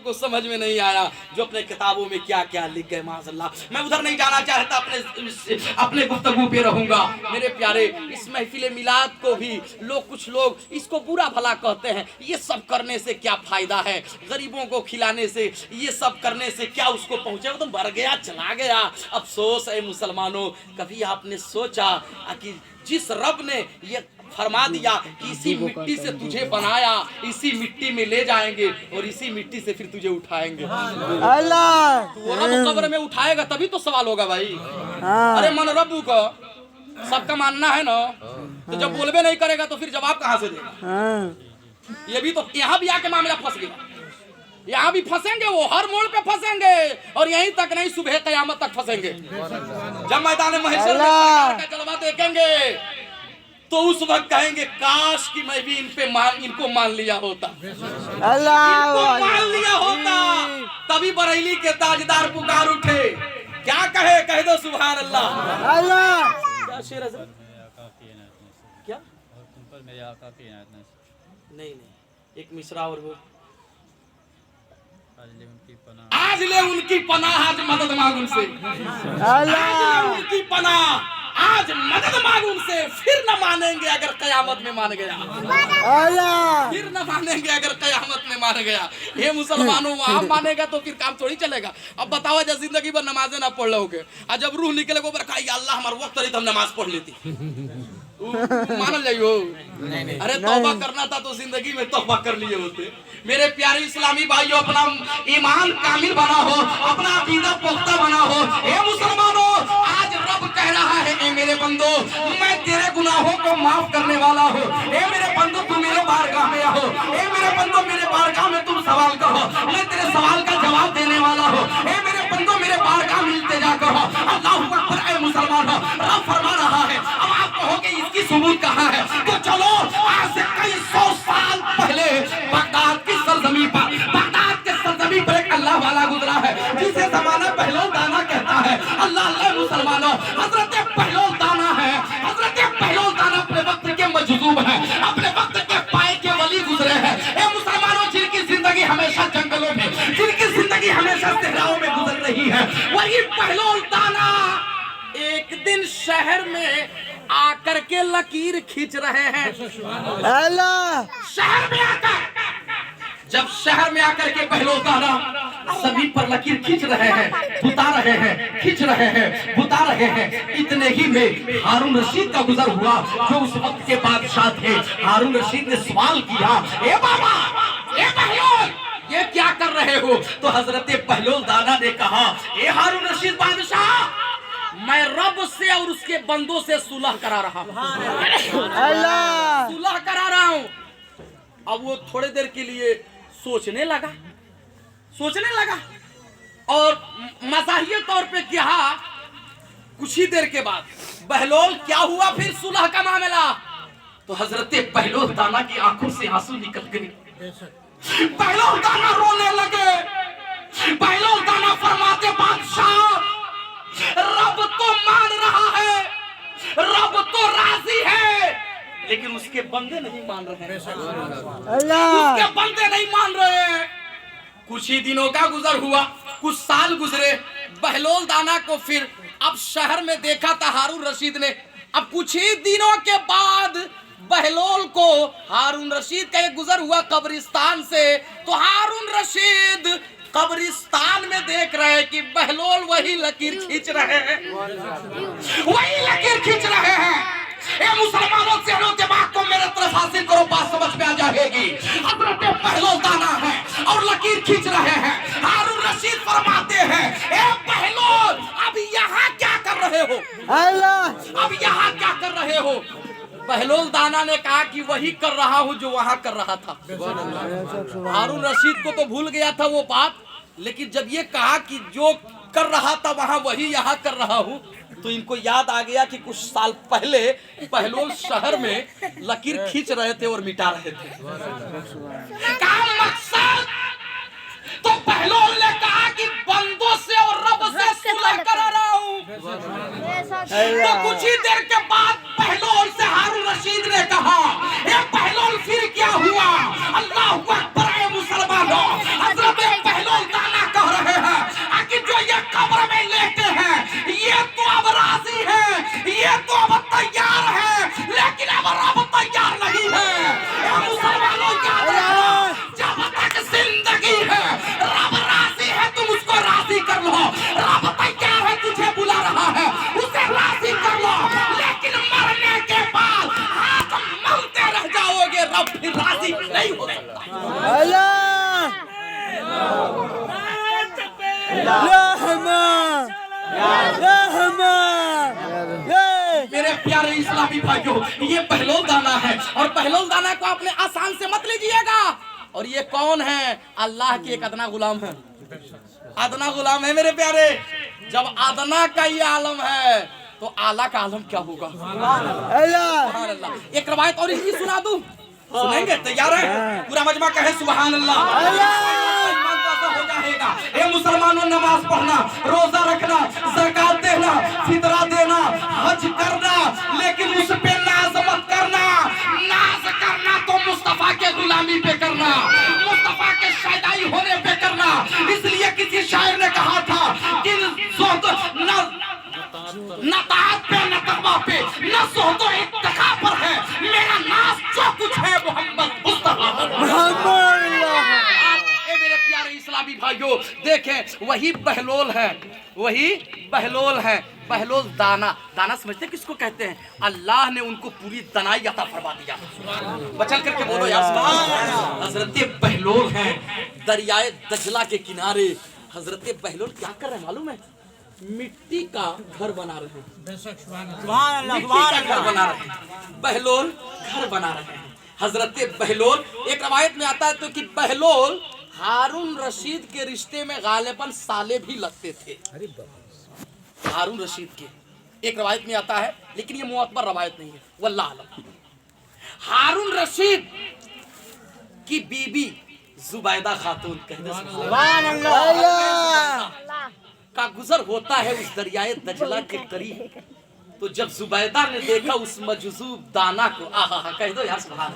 को समझ में नहीं आया, जो अपने किताबों में क्या क्या लिख गए माशाल्लाह। मैं उधर नहीं जाना चाहता, अपने गुफ्तगू पे रहूंगा। मेरे प्यारे, इस महफिल मिलाद को भी कुछ लोग इसको बुरा भला कहते हैं। ये सब करने से क्या फायदा है, गरीबों को खिलाने से, ये सब करने से क्या उसको पहुंचे, वो तो मर गया चला गया। अफसोस है मुसलमानों, कभी आपने सोचा कि जिस रब ने ये फरमा दिया कि इसी मिट्टी से तुझे बनाया, इसी मिट्टी में ले जाएंगे और इसी मिट्टी से फिर तुझे उठाएंगे। अल्लाह तो रब कब्र में उठाएगा तभी तो सवाल होगा भाई। अरे मन रब्बू को सबका मानना है ना, तो जब बोलबे नहीं करेगा तो फिर जवाब कहाँ से देगा। ये भी तो यहाँ भी आके मामला फंस गया, यहाँ भी फंसेंगे, वो हर मोड़ पे फंसेंगे और यहीं तक नहीं सुबह कयामत तक फंसेंगे। जब मैदान महशर में सरकार का जलवा देखेंगे तो उस वक्त कहेंगे काश कि मैं भी इनको मान लिया होता, इनको मान लिया होता, तभी बरेली के ताजदार पुकार उठे। क्या कहे, कह दो सुभान अल्लाह। अल्लाह क्या शेर है क्या? तुम पर मेरे आका की इनायत नसीब। नहीं, एक मिसरा और हो। आज ले उनकी पनाह, आज ले उनकी पनाह, आज मदद मांग उनसे। आज ले उनकी पनाह, आज मदद मांग उनसे। फिर न मानेंगे अगर कयामत में मान गया, फिर न मानेंगे अगर कयामत में मान गया। ये मुसलमानों, वहां मानेगा तो फिर काम थोड़ी चलेगा। अब बताओ, जब जिंदगी भर नमाजें ना पढ़ लोगे और जब रूह निकले को बरका अल्लाह हमारे वक्त रही तो हम नमाज पढ़ लेती, मानल जाइयो। अरे तौबा करना था तो जिंदगी में तौबा कर लिए होते। मेरे प्यारे इस्लामी भाइयों, अपना ईमान कामिल बना हो, अपना अकीदा पुख्ता बना हो। ए मुसलमानों, आज रब कह रहा है, ए मेरे बंदो, मैं तेरे गुनाहों को माफ करने वाला हूँ। ए मेरे बंदो, तुम मेरे बारगाह में आओ। ए मेरे बंदो, मेरे बारगाह में तुम सवाल करो, मैं तेरे सवाल का जवाब देने वाला हूँ। ए मेरे बंदो, मेरे बारगाह में इल्तिजा करो। अल्लाहू अकबर। ए मुसलमानों, रब फरमा रहा है। अब आप कहोगे इसकी सबूत कहाँ है, तो चलो आज से कई 100 साल पहले बगदाद की सरजमी पर, बगदाद के सरजमी पर एक अल्लाह वाला गुजरा है जिसे जमाना पहलौन दाना कहता है। अल्लाह अल्लाह मुसलमानों, हजरत पहलौन दाना है। हजरत पहलौन दाना अपने वक्त के मजदूब है, अपने वक्त के पाए के वली गुजरे हैं। ए मुसलमानों, जिनकी जिंदगी हमेशा जंगलों में, जिनकी जिंदगी हमेशा सहराओं में गुजर रही है, वही पहलौन दाना एक दिन शहर में आकर के लकीर खींच रहे हैं। शहर में आकर, जब शहर में आकर के पहलौन दाना सभी पर लकीर खींच रहे हैं, बुता रहे हैं, खींच रहे हैं, बुता रहे हैं, इतने ही में हारून रशीद का गुजर हुआ, जो उस वक्त के बादशाह थे। हारून रशीद ने सवाल किया, ए बाबा, ए पहलौन, ये क्या कर रहे हो? तो हजरत पहलौन दाना ने कहा, ए हारून रशीद बादशाह, मैं रब से और उसके बंदों से सुलह करा रहा हूँ, सुलह करा रहा हूँ। अब वो थोड़ी देर के लिए सोचने लगा और मज़ाहिया तौर पे कहा। कुछ ही देर के बाद, बहलोल क्या हुआ फिर सुलह का मामला? तो हजरत पहलौन दाना की आंखों से आंसू निकल गए। पहलौन दाना रोने लगे। पहलौन दाना फरमाते, बादशाह, रब तो मान रहा है, रब तो राजी है, लेकिन उसके बंदे नहीं मान रहे हैं। उसके बंदे नहीं मान रहे हैं। कुछ ही दिनों का गुजर हुआ, कुछ साल गुजरे। बहलोल दाना को फिर अब शहर में देखा था हारून रशीद ने। अब कुछ ही दिनों के बाद बहलोल को हारून रशीद का एक गुजर हुआ कब्रिस्तान से। तो हारून रशीद कब्रिस्तान में देख रहे हैं कि बहलोल वही लकीर खींच रहे हैं, वही लकीर खींच रहे हैं। ए मुसलमानों, चेहरों दिमाग को मेरे तरफ हासिल करो, बात समझ में आ जाएगी। हजरत पहलौन दाना है और लकीर खींच रहे हैं। हारून रशीद फरमाते हैं, ए पहलौन, अब यहाँ क्या कर रहे हो? अब यहाँ क्या कर रहे हो? पहलौन दाना ने कहा कि वही कर रहा हूँ जो वहाँ कर रहा था। हारून रशीद को तो भूल गया था वो बात, लेकिन जब ये कहा कि जो कर रहा था वहाँ वही यहाँ कर रहा हूँ, तो इनको याद आ गया कि कुछ साल पहले पहलौन शहर में लकीर खींच रहे थे और मिटा रहे थे। क्या मकसद? तो पहलौन ने कहा कि बंदों से और रब से सुलह करा रहा हूँ। तो कुछ ही देर के बाद पहलौन से हारून रशीद ने कहा, ए पहलौन, फिर क्या हुआ? अल्लाह अकबर। मुसलमानों, हजरत मेरे प्यारे इस्लामी भाइयों, ये बहलोल दाना है और बहलोल दाना को आपने आसान से मत लीजिएगा। और ये कौन है? अल्लाह के एक अदना गुलाम है, अदना गुलाम है मेरे प्यारे। जब अदना का ये आलम है तो आला का आलम क्या होगा? सुभान अल्लाह। एक रवायत और इसकी सुना दूं, सुनेंगे? तैयार है? पूरा मजमा कहे सुभान अल्लाह। हो जाएगा। ए मुसलमानों, नमाज पढ़ना, रोजा रखना, ज़कात देना, फितरा देना, हज करना, लेकिन उस पे नाज मत करना। नाज करना तो मुस्तफा के गुलामी पे करना, मुस्तफा के शैदाई होने पे करना। इसलिए किसी शायर ने कहा था कि न ताअत पे, न तकवा पे, न सोहतो इत्तका पर है, मेरा नाज जो कुछ है मोहम्मद मुस्तफा। मेरे प्यारे इस्लामी भाइयों, देखें वही बहलोल है, वही बहलोल है। बहलोल दाना, दाना समझते किसको कहते हैं? अल्लाह ने उनको पूरी दनाई अता फरमा दिया। बचल करके बोलो यार सुभान। हजरत बहलोल हैं दरियाए दजला के किनारे। हजरत बहलोल क्या कर रहे हैं मालूम है? मिट्टी का घर बना रहे हैं। मिट्टी का घर बना रहे हैं, बहलोल घर बना रहे हैं। हजरत बहलोल, एक रवायत में आता है तो कि बहलोल हारून रशीद के रिश्ते में गालिबन साले भी लगते थे। हारून रशीद के एक रवायत में आता है, लेकिन ये मुअत्बर रवायत नहीं है, वल्लाह आलम। हारून रशीद की बीबी जुबैदा खातून का गुजर होता है उस दरियाए दजला के करीब। तो जब जुबैदा ने देखा उस मजजूब दाना को, आहा कह दो यार सुभान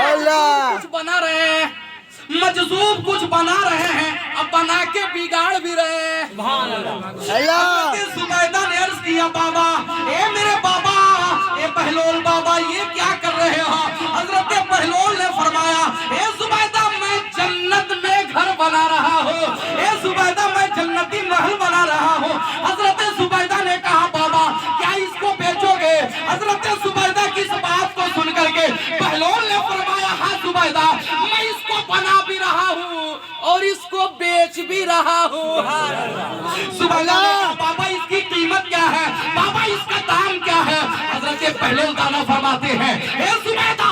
अल्लाह। कुछ बना रहे हैं, मजजूब कुछ बना रहे हैं, अब बना के बिगाड़ भी रहे हैं। जुबैदा ने अर्ज किया, बाबा, ए मेरे बाबा, ए बहलोल बाबा, ये क्या कर रहे हो? हजरत बहलोल ने फरमाया, ए जुबैदा, मैं जन्नत में घर बना रहा हूँ। ए जुबैदा, मैं जन्नती महल बना रहा हूँ। हजरत जुबैदा ने कहा, बाबा, क्या इसको बेचोगे? हजरत जुबैदा की इस बात को सुन करके बहलोल ने फरमाया, हाँ जुबैदा, मैं इसको बना भी रहा हूँ और इसको बेच भी रहा हूँ। जुबैदा ने कहा, बाबा, इसकी कीमत क्या है? बाबा, इसका दाम क्या है? हजरत बहलोल दाना फरमाते हैं, ए जुबैदा,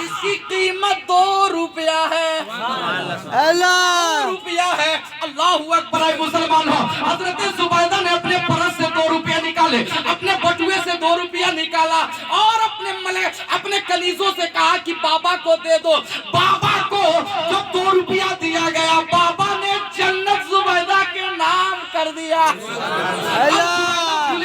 इसकी कीमत 2 रुपया है। 2 रुपया है। अल्लाह अकबर। मुसलमान हो, हजरत जुबैदा ने अपने पर्स से 2 रुपया निकाले, अपने बटुए से 2 रुपया निकाला और अपने कलीजों से कहा कि बाबा को दे दो। बाबा को जब 2 रुपया दिया गया, बाबा ने जन्नत जुबैदा के नाम कर दिया।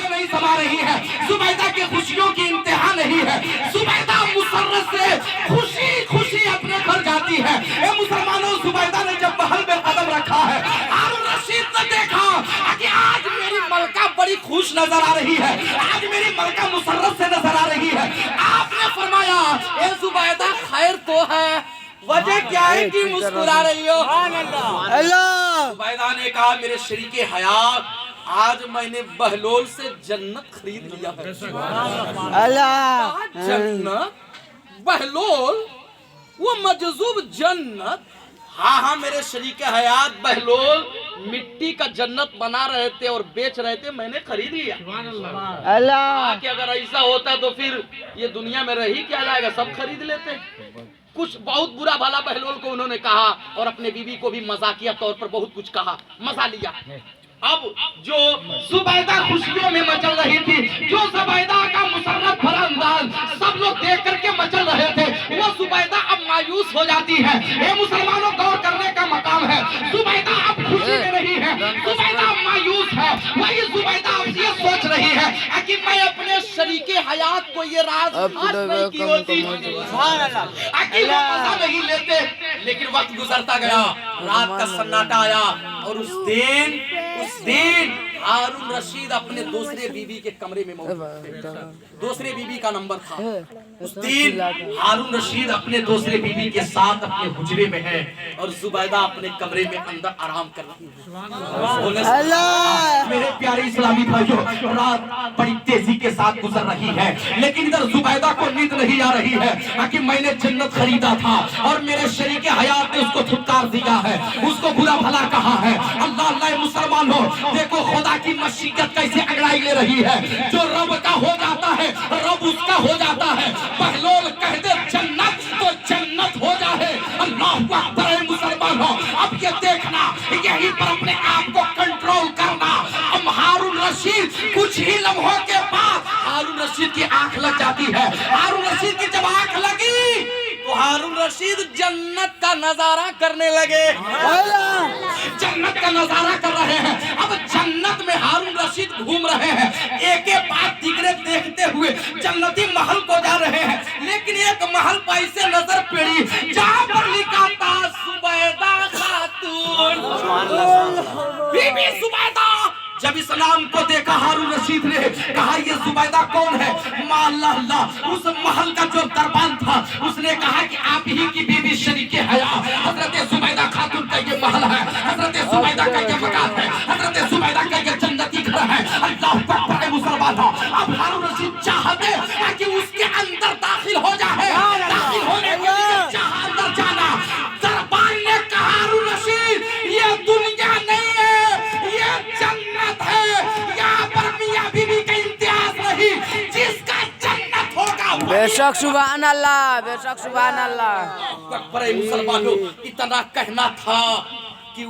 नहीं समा रही है, जुबैदा के खुशियों की इंतहा नहीं है। जुबैदा मुसर्रत से खुशी खुशी अपने घर जाती है। ए मुसलमानों, जुबैदा ने जब महल में कदम रखा है, हारून रशीद ने देखा कि आज मेरी मलका बड़ी खुश नजर आ रही है, आज मेरी मलका मुसर्रत से नजर आ रही है। आपने फरमाया, ए जुबैदा, खैर तो है, वजह क्या है कि मुस्कुरा रही हो? अल्लाह। जुबैदा ने कहा, मेरे शरीके हयात, आज मैंने बहलोल से जन्नत खरीद लिया है। अल्लाह। जन्नत? बहलोल? वो मजजूब जन्नत? हाँ हाँ मेरे शरीके हयात, बहलोल मिट्टी का जन्नत बना रहे थे और बेच रहे थे, मैंने खरीद लिया। अल्लाह। कि अगर ऐसा होता तो फिर ये दुनिया में रही क्या जाएगा, सब खरीद लेते। कुछ बहुत बुरा भला बहलोल को उन्होंने कहा और अपने बीवी को भी मजाकिया तौर पर बहुत कुछ कहा, मजा लिया। अब जो जुबैदा खुशियों में मचल रही थी, जो जुबैदा का मुसर्रत भरा अंदाज सब लोग देख करके मचल रहे थे, वो जुबैदा अब मायूस हो जाती है। ये मुसलमानों गौर करने का मकाम है। जुबैदा अब खुशी में नहीं है, जुबैदा मायूस है। वही जुबैदा अब ये सोच रही है कि मैं अपने शरीके हयात को ये राज नहीं की होती, मजा नहीं लेते। लेकिन वक्त गुजरता गया, रात का सन्नाटा आया और उस दिन हारून रशीद अपने दूसरे बीवी के कमरे में मौजूद थे। दूसरे बीवी का नंबर था। उस दिन हारून रशीद अपने दूसरे बीवी के साथ अपने हुजरे में है और जुबैदा अपने कमरे में अंदर आराम कर रही है। मेरे प्यारे इस्लामी भाइयों, रात बड़ी तेजी के साथ गुजर रही है, लेकिन इधर जुबैदा को नींद नहीं आ रही है कि मैंने जन्नत खरीदा था और मेरे शरीके हयात ने उसको धुतकार दिया है, उसको बुरा भला कहा है। अल्लाह अल्लाह मुसलमान हो, देखो खुदा खुदा की मशीयत कैसे अगड़ाई ले रही है। जो रब का हो जाता है रब उसका हो जाता है। बहलोल कह दे जन्नत तो जन्नत हो जाए। अल्लाह अकबर है मुसलमान हो। अब ये देखना, यहीं पर अपने आप को कंट्रोल करना। अब हारून रशीद कुछ ही लम्हों के बाद हारून रशीद की आंख लग जाती है। हारून रशीद की जब आंख लगी तो हारून रशीद जन्नत का नजारा करने लगे। जन्नत का नजारा कर रहे हैं। अब जन्नत में हारून रशीद घूम रहे हैं, एक एक बात दिखरे देखते हुए जन्नती महल को जा रहे हैं। लेकिन एक महल पर ऐसे नजर पड़ी जहां पर लिखा था सुबैदा खातून, बीबी सुबैदा। जब इस नाम को देखा हारून रशीद ने कहा ये जुबैदा कौन है। माल्लाह उस महल का जो दरबान था उसने कहा कि आप ही की बीवी शरीके हया हजरत जुबैदा खातून का ये महल है, हजरत जुबैदा का ये मकान है, हजरत जुबैदा का ये जन्नती घर है। अल्लाह अकबर है मुसलमान। अब हारून रशीद चाहते हैं कि उसके अंदर दाखिल हो जाए। दाखिल होने के लिए चाहा अंदर जाना। दरबान ने कहा हारून रशीद ये दुनिया नहीं है, ये जन्नत है। यहाँ पर मियां बीवी का इम्तियाज नहीं, जिसका जन्नत होगा बेशक सुभान अल्लाह, बेशक सुभान अल्लाह। अकबर है मुसलमानों। इतना कहना था कि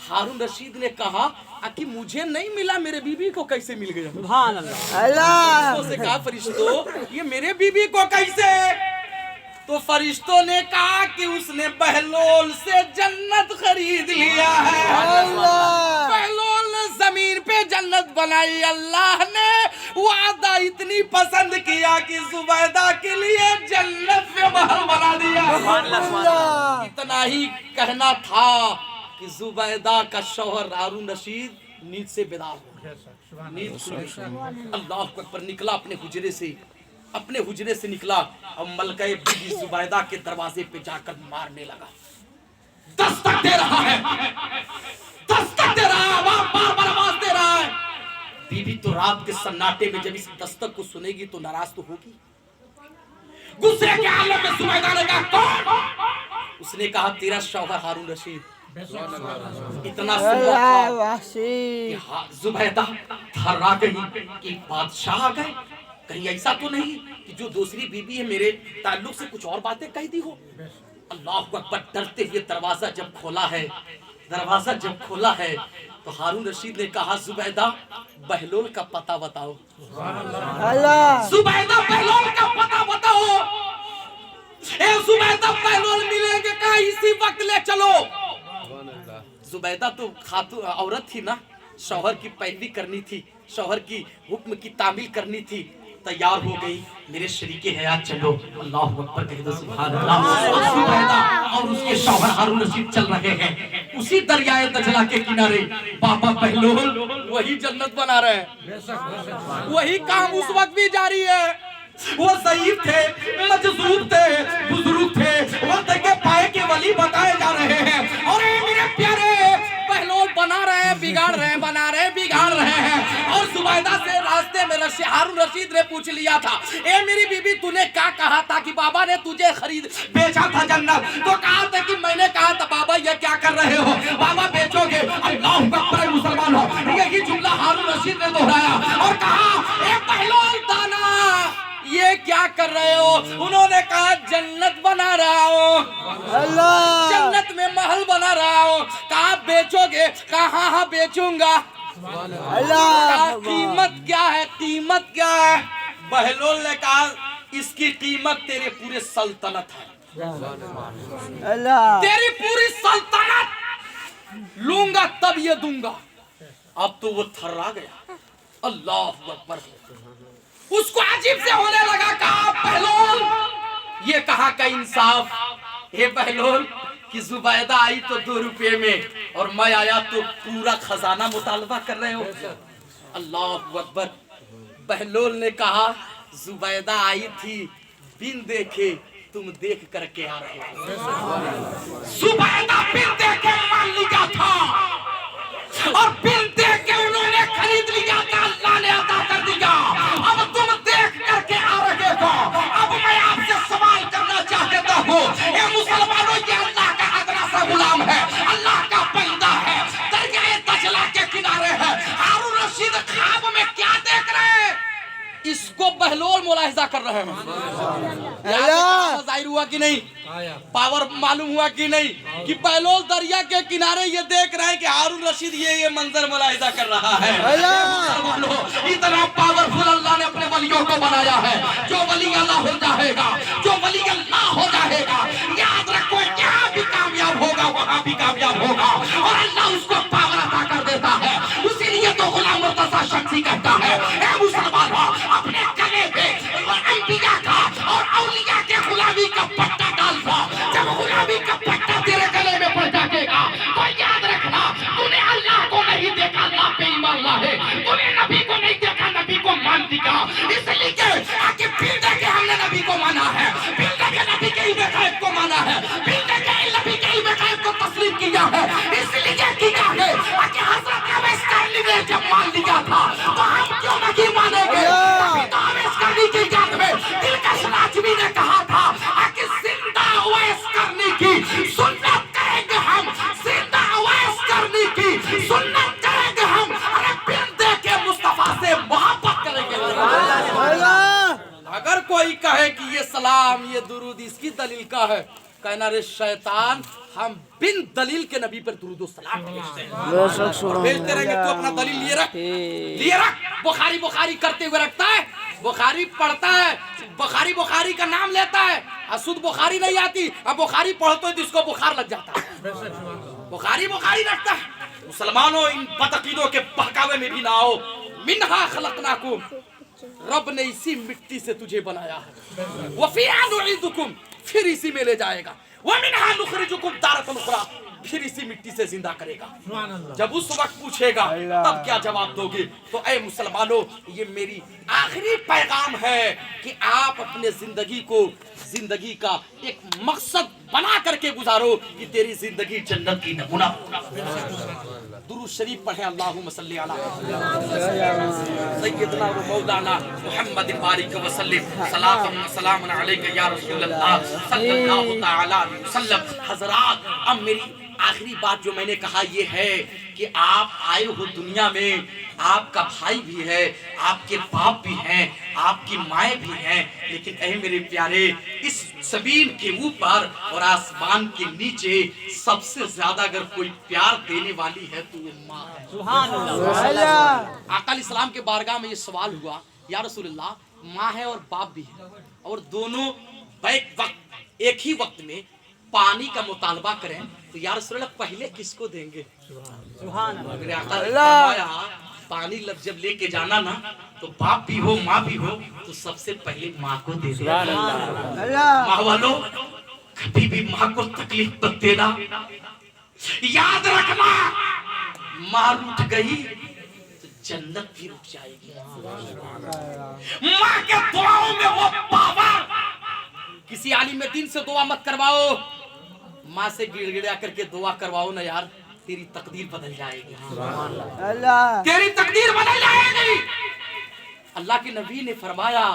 हारून रशीद ने कहा कि मुझे नहीं मिला, मेरे बीबी को कैसे मिल गया। सुभान अल्लाह। अल्लाह से कहा फरिश्तों ये मेरे बीबी को कैसे। तो फरिश्तों ने कहा कि उसने बहलोल से जन्नत खरीद लिया है। बहलोल ने जमीन पे जन्नत बनाई। अल्लाह ने वादा इतनी पसंद किया कि जुबैदा के लिए जन्नत में महल बना दिया। इतना ही कहना था कि जुबैदा का शौहर हारून रशीद नींद से बेदार हो गया। नींद अल्लाह अकबर निकला अपने हुजरे से निकला और मलका बीबी जुबैदा के दरवाजे पे जाकर मारने लगा। दस्तक दे रहा है, दस्तक दे रहा है, बार-बार आवाज दे रहा है। बीबी तो रात के सन्नाटे में जब इस दस्तक को सुनेगी तो नाराज तो होगी। गुस्से के आलम में जुबैदा ने कहा कौन। उसने कहा तेरा शौहर हारून रशीद। इतना जुबैदा थर्रा गई कि बादशाह आ गए। कहीं ऐसा तो नहीं कि जो दूसरी बीबी है मेरे ताल्लुक से कुछ और बातें कह दी हो। अल्लाह अकबर डरते हुए दरवाजा जब खोला है तो हारून रशीद ने कहा जुबैदा बहलोल का पता बताओ। जुबैदा बहलोल का पता बताओ। जुबैदा बहलोल मिलेंगे कहा इसी वक्त ले चलो। जुबैदा तो खातून औरत थी ना, शौहर की पैरवी करनी थी, शौहर की हुक्म की तामील करनी थी। तैयार हो गई, मेरे शरीके हयात चलो। अल्लाह अकबर कह दो सुभान अल्लाह। जुबैदा और उसके शौहर हारून रशीद चल रहे हैं उसी दरियाए दजला के किनारे। बाबा बहलोल वही जन्नत बना रहे हैं, वही काम उस वक्त भी जारी है। वो ज़ईफ थे, मजज़ूब थे, बुजुर्ग थे, वक्त के पाए के वली बताए जा रहे हैं। और मेरे प्यारे बहलोल बना रहे हैं, बिगाड़ रहे हैं, बना रहे हैं, बिगाड़ रहे हैं। और जुबैदा से रास्ते में हारून रशीद ने पूछ लिया था ए मेरी बीबी तूने क्या कहा था कि बाबा ने तुझे खरीद बेचा था जन्नत। तो कहा था कि मैंने कहा था बाबा ये क्या कर रहे हो, बाबा बेचोगे। अल्लाह अकबर मुसलमान हो। यही जुमला हारून रशीद ने दोहराया और कहा ए बहलोल दाना ये क्या कर रहे हो। उन्होंने कहा जन्नत बना रहा हो, जन्नत में महल बना रहा हो। कहा बेचोगे, कहा हाँ बेचूंगा। कीमत क्या है, कीमत क्या है। बहलोल ने कहा इसकी कीमत तेरे पूरे सल्तनत है, तेरी पूरी सल्तनत लूंगा तब ये दूंगा। अब तो वो थर्रा गया। अल्लाह अकबर। उसको अजीब से होने लगा। कहा बहलोल ये कहा का इंसाफ। हे बहलोल कि जुबैदा आई तो 2 रुपये में और मैं आया तो पूरा खजाना मुतालबा कर रहे हो। अल्लाह अकबर। बहलोल ने कहा जुबैदा आई थी बिन देखे, तुम देख करके आ रहे हो। जुबैदा बिन देखे मान लिया था और बिन देखे उन्होंने खरीद लिया था। अल्लाह ने अता कर दिया। अब तुम देख करके आ रहे हो। अब मैं आपसे सवाल करना चाहता हूँ ये मुसलमानों, ये अल्लाह का अदना सा गुलाम है, अल्लाह का बंदा है, दरियाए दजला के किनारे है। हारून बहलोल मुलाहिजा कर रहे हैं। जाहिर हुआ कि नहीं, पावर मालूम हुआ कि नहीं कि बहलोल दरिया के किनारे ये देख रहे हैं कि हारून रशीद ये मंजर मुलाहिजा कर रहा है। इतना पावरफुल अल्लाह ने अपने वलियों को बनाया है। जो वली अल्लाह हो जाएगा, जो वली अल्लाह हो जाएगा, याद रखो यहाँ भी कामयाब होगा, वहाँ भी कामयाब होगा, और अल्लाह उसको पावर अता कर देता है। इसीलिए तो गुलाम मुर्तजा शख्सी कहता है, ए मुसलमानों, अपने गले पे अंबिया का और औलिया के गुलामी का पट्टा डाल दो। जब गुलामी का पट्टा तेरे गले में पड़ जाएगा तो याद रखना, तूने अल्लाह को नहीं देखा, अल्लाह पे ईमान लाए, तूने नबी को नहीं देखा, नबी को मान दिया। इसलिए आके पीड़े के हमने नबी को माना है, पीड़े के नबी के इल्म गैब को माना है, पीड़े के नबी के इल्म गैब को तस्लीम किया है। इसलिए किया है कि हज़रत अवैस करनी ने जब मान लिया था तो हम क्यों नहीं मानेंगे। तो अवैस करनी की याद में दिलकश नाज़मी ने कहा था कि जिंदा अवैस करनी की सुन्नत करेंगे हम, जिंदा अवैस करनी की सुन्नत करेंगे हम, अरे बिन देखे मुस्तफा से मोहब्बत करेंगे। अगर कोई कहे कि ये सलाम ये दुरूद इसकी दलील का है, कहना रे शैतान, हम बिन दलील के नबी पर दुरूद सलाम भेजते हैं। भेजते रहेंगे तो अपना दलील लिए रख। बुखारी करते हुए रखता है, बुखारी पढ़ता है, बुखारी का नाम लेता है, शुद्ध बुखारी नहीं आती, अब बुखारी पढ़ते हो जिसको बुखार लग जाता है, बुखारी रखता है। मुसलमानों, इन बदअकीदों के बहकावे में भी ना आओ। मिन्हा खलकनाकुम, रब ने इसी मिट्टी से तुझे बनाया है, वफीहा नुईदुकुम, फिर इसी में ले जाएगा, वमिन्हा नुखरिजुकुम तारतन उखरा, फिर इसी मिट्टी से जिंदा करेगा। जब उस वक्त पूछेगा तब क्या जवाब दोगे। तो ऐ मुसलमानों, ये मेरी आखिरी पैगाम है कि आप अपने जिंदगी का एक मकसद बना करके गुजारो कि तेरी जिंदगी जन्नत की नमूना। दुरूद शरीफ पढ़े, अल्लाहुम्मा सल्ली अला सय्यदना व मौलाना मुहम्मद बारिक व सल्लिम सलातन व सलामुन अलैका या रसूल अल्लाह सल्लल्लाहु तआला अलैहि वसल्लम। हज़रात, अब मेरी आखिरी बात जो मैंने कहा ये है कि आप आए हो दुनिया में, आपका भाई भी है, आपके बाप भी हैं, आपकी माएँ भी हैं, लेकिन ऐ मेरे प्यारे, इस ज़मीन के ऊपर और आसमान के नीचे सबसे ज्यादा अगर कोई प्यार देने वाली है तो वो माँ है। सुभान अल्लाह। आका अलैहिस्सलाम के बारगाह में ये सवाल हुआ, या रसूलल्लाह, माँ है और बाप भी है, और दोनों एक ही वक्त में पानी का मुतालबा करें तो या रसूलल्लाह पहले किसको देंगे। सुभान अल्लाह। पानी जब लेके जाना ना तो बाप भी हो माँ भी हो तो सबसे पहले माँ को दे देना। माँ वालों, कभी भी माँ को तकलीफ मत देना, याद रखना, माँ रूठ गई तो जन्नत भी रुक जाएगी। माँ के दुआओं में वो पावर। किसी आलिम दीन से दुआ मत करवाओ, माँ से गिड़गिड़ा करके दुआ करवाओ ना यार, तेरी तकदीर बदल जाएगी। तेरी तकदीर बदल जाएगी। अल्लाह के नबी ने फरमाया,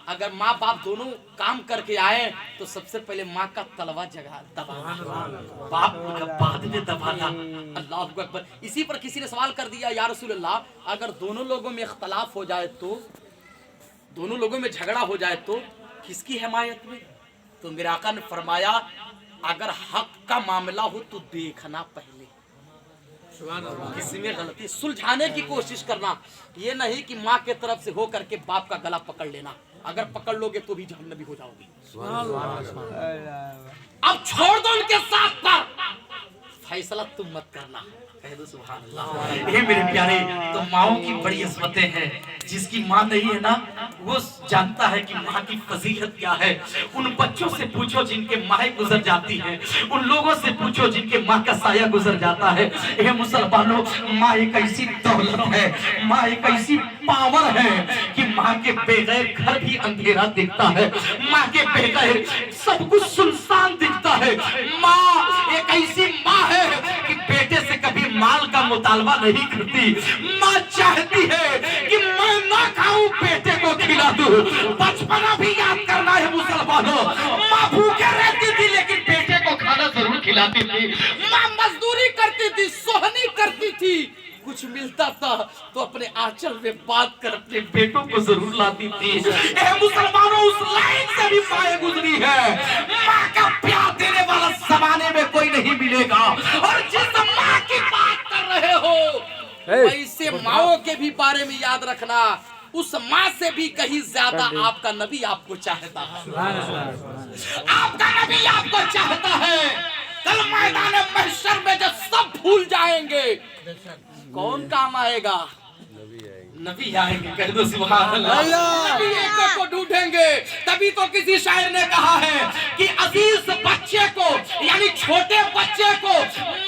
अगर माँ बाप दोनों काम करके आए तो सबसे पहले माँ का तलवा दबाना, बाप का बाद में दबाना। अल्लाह अकबर। इसी पर किसी ने सवाल कर दिया, या रसूल अल्लाह, अगर दोनों लोगों में इख्तलाफ हो जाए तो, दोनों लोगों में झगड़ा हो जाए तो किसकी हिमायत में? तो मेरे आका ने फरमाया, अगर हक का मामला हो तो देखना पहले, किसी में गलती सुलझाने की कोशिश करना, ये नहीं कि माँ के तरफ से हो करके बाप का गला पकड़ लेना। अगर पकड़ लोगे तो भी जहन्नमी हो जाओगे। अब छोड़ दो उनके साथ पर, फैसला तुम मत करना। कह दो सुभान अल्लाह। ये मेरे प्यारे, तो माओ की बड़ी असमतें हैं। जिसकी माँ नहीं है ना, वो जानता है कि माँ की फजीलत क्या है। उन बच्चों से पूछो जिनके माँ गुजर जाती हैं, उन लोगों से पूछो जिनके माँ का साया गुजर जाता है। ये मुसलमानों, माँ एक ऐसी दौलत है, माँ एक ऐसी पावर है कि माँ के बगैर घर भी अंधेरा दिखता है, माँ के बगैर सब कुछ सुनसान दिखता है। माँ एक ऐसी माँ है कि बेटे से कभी माल का मुतालबा नहीं करती। माँ चाहती है कि मैं ना खाऊं, बेटे को खिला दूं। बचपना भी याद करना है मुसलमानों। माँ भूखे रहती थी लेकिन बेटे को खाना जरूर खिलाती थी। माँ मजदूरी करती थी, सोहनी करती थी, कुछ मिलता था तो अपने आंचल में बात कर अपने बेटों को जरूर लाती थी। मुसलमानों, उस लाइन से भी माए गुजरी है। माँ का प्यार देने वाला जमाने में कोई नहीं मिलेगा। और जिस माँ की बात कर रहे हो वैसे माओ के भी बारे में याद रखना, उस माँ से भी कहीं ज्यादा आपका नबी आपको चाहता है। आपका नबी आपको चाहता है। कल मैदान महशर में जब सब भूल जाएंगे कौन काम आएगा? नबी आएंगे। कह दो सुभान अल्लाह। नबी एक को ढूंढेंगे। तभी तो किसी शायर ने कहा है कि अजीज बच्चे को यानी छोटे बच्चे को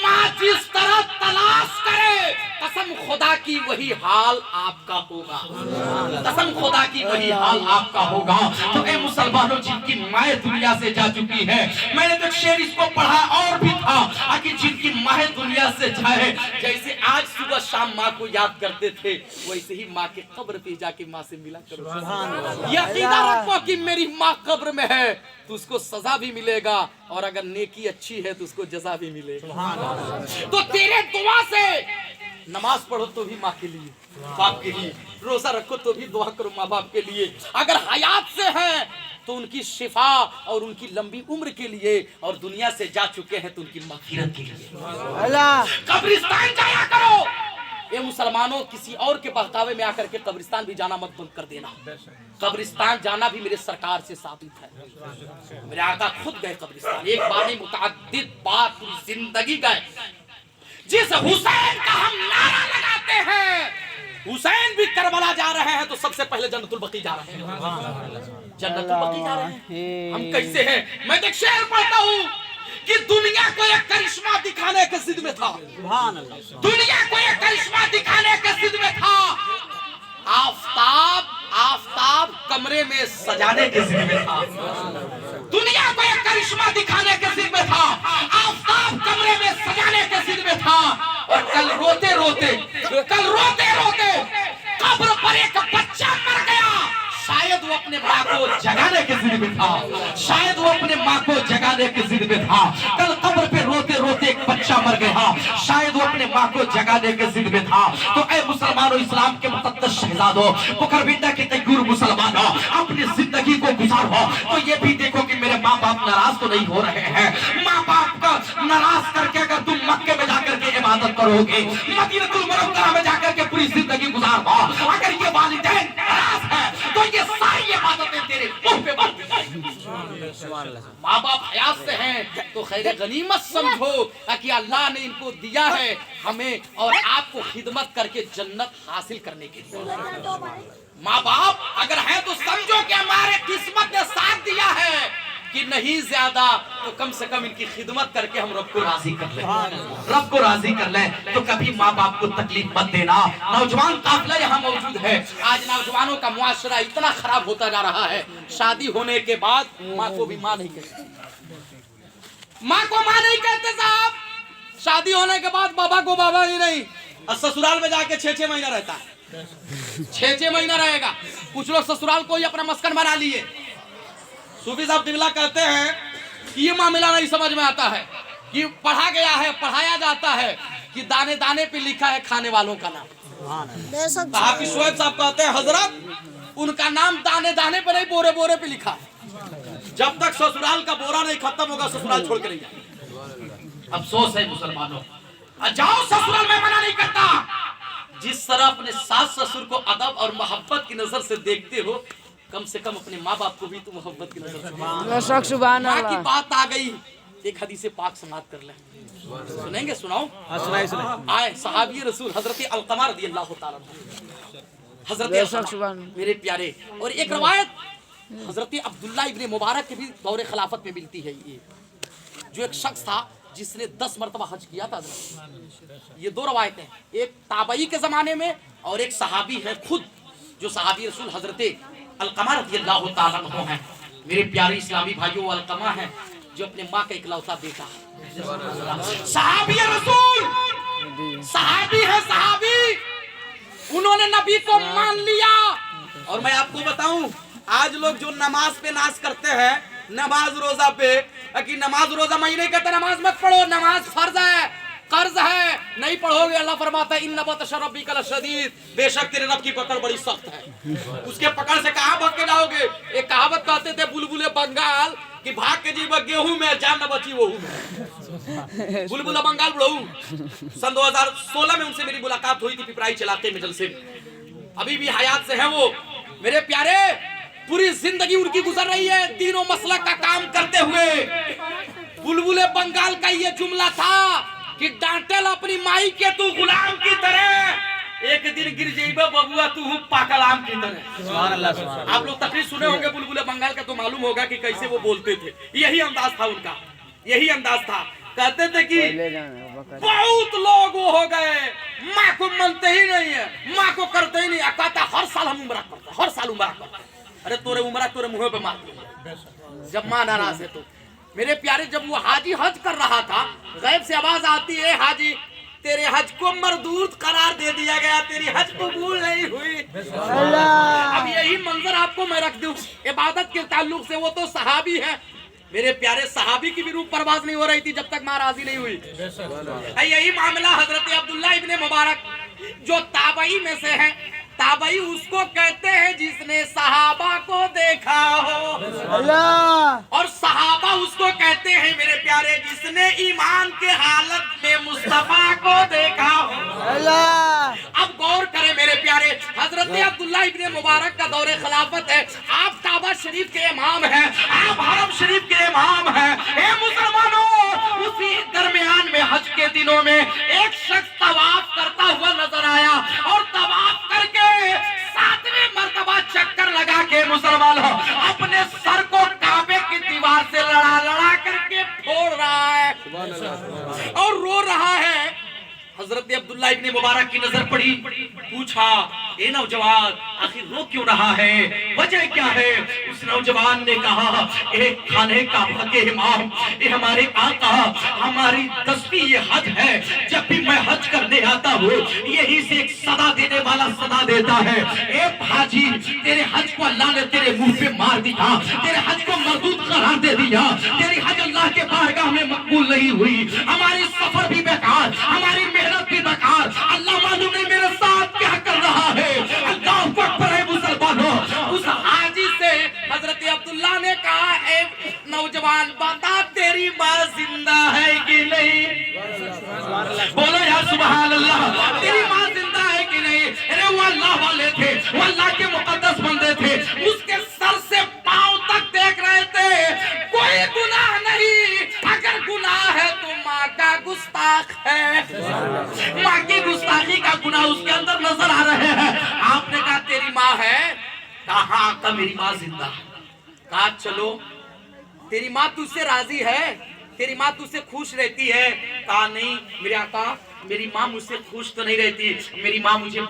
माँ जिस तरह तलाश करे कसम खुदा की वही हाल आपका होगा। कसम खुदा की वही हाल आपका होगा। तो ए मुसलमानों, जिनकी माएँ दुनिया से जा चुकी है, मैंने तो शेर इसको पढ़ा और भी था कि जिनकी माएँ दुनिया से जाए, जैसे आज सुबह शाम माँ को याद करते थे वैसे ही माँ के कब्र पे जाके माँ से मिला करो। ये अकीदा रखो कि मेरी माँ कब्र में है तो उसको सजा भी मिलेगा और अगर नेकी अच्छी है तो उसको जजा भी मिलेगा। तो तेरे दुआ से नमाज पढ़ो तो भी माँ के लिए, बाप के लिए, रोजा रखो तो भी दुआ करो माँ बाप के लिए। अगर हयात से हैं तो उनकी शिफा और उनकी लंबी उम्र के लिए, और दुनिया से जा चुके हैं तो उनकी मग़फ़िरत के लिए। कब्रिस्तान जाया करो। ये मुसलमानों, किसी और के बहकावे में आकर के कब्रिस्तान भी जाना मत बंद कर देना। कब्रिस्तान जाना भी मेरे सरकार से साबित है। मेरे आका खुद गए कब्रिस्तान, एक बार नहीं मुतअद्दिद बार पूरी जिंदगी गए। जिस हुसैन का हम नारा लगाते हैं, हुसैन भी करबला जा रहे हैं तो सबसे पहले जन्नतुल बकी जा रहे हैं। जन्नतुल बकी जा रहे हैं। हम कैसे हैं? मैं एक शेर पढ़ता हूँ कि दुनिया को एक करिश्मा दिखाने के जिद में था। दुनिया को एक करिश्मा दिखाने के जिद में था। आफताब कमरे में सजाने के जिद में था। दुनिया को एक करिश्मा दिखाने के जिद में था। आफताब कमरे में सजाने के जिद में था। और कल रोते रोते कब्र पर एक बच्चा मर गया। शायद वो अपने माँ को जगाने के जिद में था। शायद वो अपने माँ को जगाने के जिद में था। कल कब्र पे रोते रोते एक बच्चा मर गया। शायद वो अपने माँ को जगाने के जिद में था। तो ऐ मुसलमानों, इस्लाम के मुक़द्दस शहजादों, बुकरबिंडा के तैयूर मुसलमानों, अपनी जिंदगी को गुजारो तो ये भी देखो कि मेरे माँ बाप नाराज तो नहीं हो रहे हैं। माँ बाप का नाराज करके अगर तुम मक्के में जाकर के इबादत करोगे, मदीनतुल मुनव्वरा में जाकर के पूरी जिंदगी गुजारो, अगर ये वालिदैन नाराज है तो ये सारी इबादतें तेरे मुंह पे बन जाएंगी। माँ बाप हयात से हैं तो खैर गनीमत समझो कि अल्लाह ने इनको दिया है हमें और आपको खिदमत करके जन्नत हासिल करने के लिए। माँ बाप अगर हैं तो समझो कि हमारे किस्मत ने साथ दिया है कि नहीं ज्यादा तो कम से कम इनकी खिदमत करके हम रब को राजी कर लें। रब को राजी कर लें तो कभी माँ बाप को तकलीफ मत देना। नौजवान काफिला यहाँ मौजूद है। आज नौजवानों का मुआशरा इतना खराब होता जा रहा है, शादी होने के बाद माँ को भी माँ नहीं कहते। माँ को माँ नहीं कहते साहब। शादी होने के बाद बाबा को बाबा ही नहीं, और ससुराल में जाके 6-6 महीना रहता है। 6-6 महीना रहेगा। कुछ लोग ससुराल को ही अपना मस्कन बना लिए। सूफी साहब तिगला कहते हैं कि ये मामला नहीं समझ में आता है कि पढ़ा गया है, पढ़ाया जाता है कि दाने दाने पे लिखा है खाने वालों का नाम। हाफिज शोएब साहब कहते हैं हजरत उनका नाम दाने दाने पे नहीं बोरे बोरे पे लिखा है। जब तक ससुराल का बोरा नहीं खत्म होगा ससुराल छोड़ के नहीं जाए। अफसोस है मुसलमानों, जाओ ससुराल में मना नहीं करता। जिस तरह अपने सास ससुर को अदब और मोहब्बत की नजर से देखते हो, कम से कम अपने माँ बाप को भी तो मोहब्बत की नजर से। माँ की बात आ गई, एक हदीस पाक समाप्त कर लें। सुनेंगे? सुनाओ। आए सहाबी रसूल हजरत अलकमा रज़ियल्लाहु ताला हजरत मेरे प्यारे। और एक रवायत हजरत अब्दुल्ला इब्ने मुबारक के भी दौरे खिलाफत में मिलती है। ये जो एक शख्स था जिसने 10 मरतबा हज किया था। ये दो रवायतें, एक ताबई के जमाने में और एक सहाबी है खुद जो सहाबी रसूल हजरत अलकमा रज़ियल्लाहु ताला अन्हु हैं। मेरे प्यारे इस्लामी भाइयों, अलकमा है जो अपने माँ का इकलौता बेटा है। सहाबी रसूल, सहाबी है सहाबी। उन्होंने नबी को मान लिया। और मैं आपको बताऊं, आज लोग जो नमाज पे नाज करते हैं, नमाज रोजा पे, कि नमाज रोजा मैं नहीं कहता नमाज मत पढ़ो, नमाज फर्ज है, कर्ज है, नहीं पढ़ोगे। अल्लाह फरमाता है इन्ना बतश रब्बिका लशदीद, बेशक तेरे रब की पकड़ बड़ी सख्त है। उसके पकड़ से कहां भाग के जाओगे। एक कहावत कहते थे बुलबुले बंगाल कि भाग के जीव गेहूं में जान न बची वहू में। बुलबुला बंगाल बुढ़ऊ सन 2016 में उनसे मेरी मुलाकात हुई थी पिपराइच इलाके में जलसे में। अभी भी हयात से है वो मेरे प्यारे। पूरी जिंदगी उनकी गुजर रही है तीनों मसलक का काम करते हुए। बुलबुले बंगाल का ये जुमला था कि डांटेल अपनी माई के तू गुलाम की तरह, एक दिन गिर जाइबा बबुआ तू पाकल आम की तरह। सुभान अल्लाह, सुभान अल्लाह। आप लोग तकरीर सुने होंगे बुलबुले बंगाल का, तो मालूम होगा कि कैसे वो बोलते थे। यही अंदाज था उनका, यही अंदाज था। कहते थे कि बहुत लोग वो हो गए, माँ को मानते ही नहीं है, माँ को करते ही नहीं। कहता हर साल हम उम्रा करते, हर साल उम्रा करते। अरे तोरे उम्रा तोरे मुंह पे मार दूंगा जब माँ नाराज है तो। मेरे प्यारे जब वो हाजी हज कर रहा था, गैब से आवाज आती है हाजी तेरे हज को मरदूद करार दे दिया गया, तेरी हज कबूल नहीं हुई। अब यही मंजर आपको मैं रख दूं इबादत के ताल्लुक से। वो तो सहाबी है मेरे प्यारे, सहाबी की भी रूह परवाज नहीं हो रही थी जब तक माँ राजी नहीं हुई। यही मामला हजरत अब्दुल्ला इब्ने मुबारक जो ताबई में से है। ताबई उसको कहते हैं जिसने सहाबा को देखा हो, और सहाबा उसको कहते हैं मेरे प्यारे जिसने ईमान के हालत में मुस्तफा को देखा हो। अब गौर करें मेरे प्यारे, हजरत अब्दुल्ला इब्ने मुबारक का दौरे खिलाफत है। आप काबा शरीफ के इमाम हैं, आप हरम शरीफ के इमाम हैं। ए मुसलमानों, उसी दरमियान में हज के दिनों में एक शख्स तवाफ करता हुआ नजर आया, और तवाफ करके 7वें मर्तबा चक्कर लगा के मुसलमान अपने सर को काबे की दीवार से लड़ा लड़ा करके फोड़ रहा है और रो रहा है। हजरत अब्दुल्ला इब्ने मुबारक की नजर पड़ी, पूछा ए नौजवान आखिर रो क्यों रहा है, वजह क्या है। उस नौजवान ने कहा एक खाने का के इमाम, ये हमारे आका, हमारी दस्ती ये हज है। जब भी मैं हज करने आता हूँ यही से एक सदा देने वाला सदा देता है। ए हाजी तेरे हज को अल्लाह ने तेरे मुंह पे मार दिया, तेरे हज को मरदूद करार दे दिया, तेरी हज अल्लाह के बारगाह में मकबूल नहीं हुई, हमारी सफर भी बेकार, हमारी मेहनत भी बेकार। अल्लाह मालूम नहीं मेरे साथ क्या कर रहा है। अल्लाह अकबर है मुसलमानों। उस हाजी से हजरत अब्दुल्ला ने कहा ए नौजवान बता तेरी माँ जिंदा है कि नहीं। बोलो यार सुभान अल्लाह। तेरी माँ जिंदा है कि नहीं। अरे वो अल्लाह वाले थे, वो अल्लाह के मुकद्दस बंदे थे, उसके सर से पांव तक देख रहे थे, कोई गुनाह नहीं। अगर गुनाह है तो माँ का गुस्ताख है, माँ की गुस्ताखी का गुनाह उसके अंदर नजर आ रहे हैं। आपने कहा तेरी माँ है, कहा का मेरी माँ जिंदा है। कहा चलो तेरी माँ तुझसे राजी है, तेरी माँ तुझसे खुश रहती है। कहा नहीं मेरे आका, मेरी माँ मुझसे खुश तो नहीं रहती, मेरी माँ मुझे